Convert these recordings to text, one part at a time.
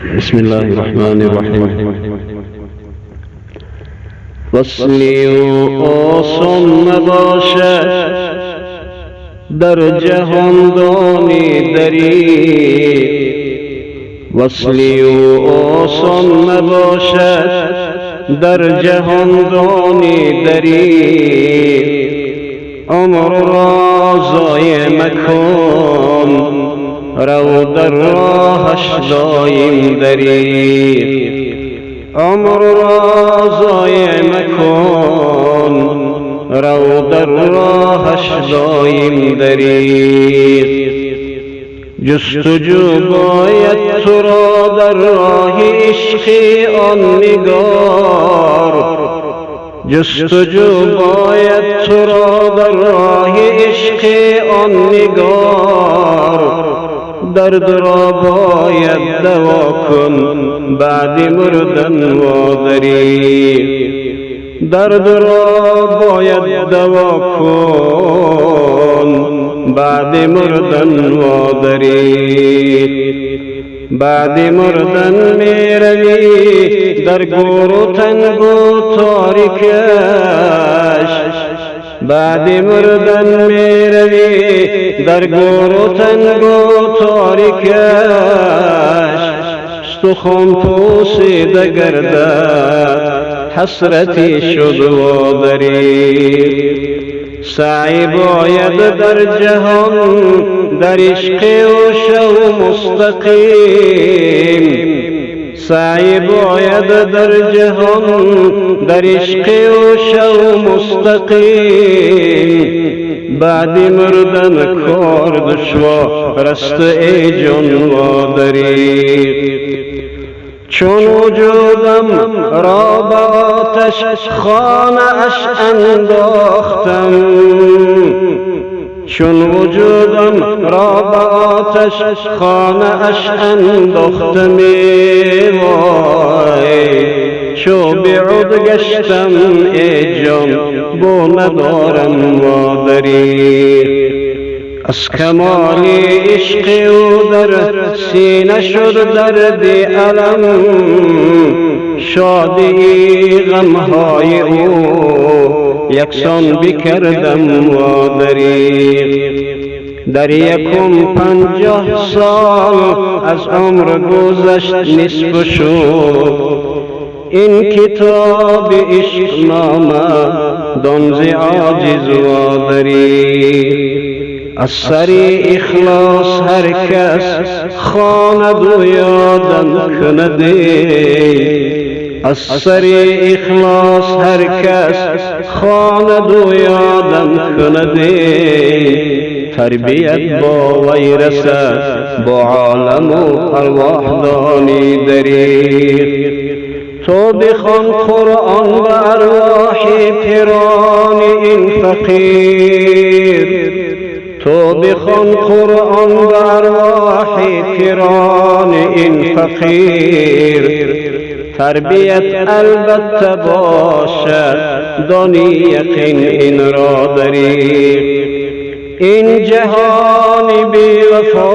بسم الله الرحمن الرحیم. وصلی و آسان نباشد در جهان دانی دری، وصلی و آسان نباشد در جهان دانی دری. عمر را ضایع مکن، رو در راهش دایم دری. عمر را ضایع مکن، رو در راهش دایم دری. جستجو باید تو را در راه عشق آن نگار، جستجو باید تو را در راه عشق آن نگار. درد را باید دوا کن بعد مردن وادری، درد را باید دوا کن بعد مردن وادری. بعد مردن میروی در گور و تنگ و تاریکش، بعد مردن میروی در گور و تنگ و تاریکش. استخوان پوسیده گردد حسرتی شد وادری. سعی باید در جهان در عشق و شو مستقیم، سعی باید در جهان در عشق و شو مستقیم. بعد مردن کار دشوار است ای جان وادری. چون وجودم را به آتش خانه اش انداختم، چون وجودم را به آتش خانه اش انداختم. وای چو بیعود گشتم ای جان بو ندارم وادری. از کمال عشق او در سینه شد درد علم، شادی غمهای او یکسان بکردم وادری. در یکم 50 سال از عمر گذشت نصف شد، این کتاب عشق نامه دان ز عاجز وادری. از سر اخلاص هر کس خواند و یادم کنده، از سر اخلاص هر کس خواند و یادم کنده. تربیت با وی رسد با عالم و ارواح دانی دری. تو بخوان قرآن و ارواح پیران این فقیر، تو بخوان قرآن و ارواح پیران این فقیر. تربیت البته باشد دانی یقین این را دری. این جهان بی وفا،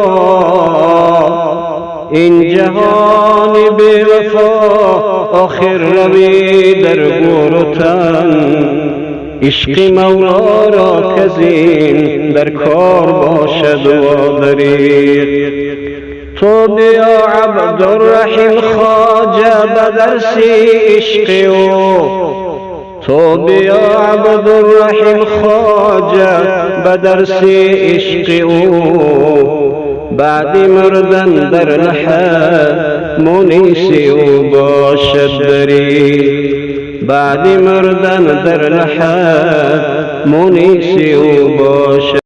این جهان بی وفا آخر روی در گور و تن. عشق مولا را کزین در کار باشد وادری. تو بیا عبدالرحیم خواجه به درس عشق او، تو بیا عبدالرحیم خواجه به درس عشق او. بعد مردن در لحد منیس او باشد دری، بعد مردن در لحد منیس او باشد.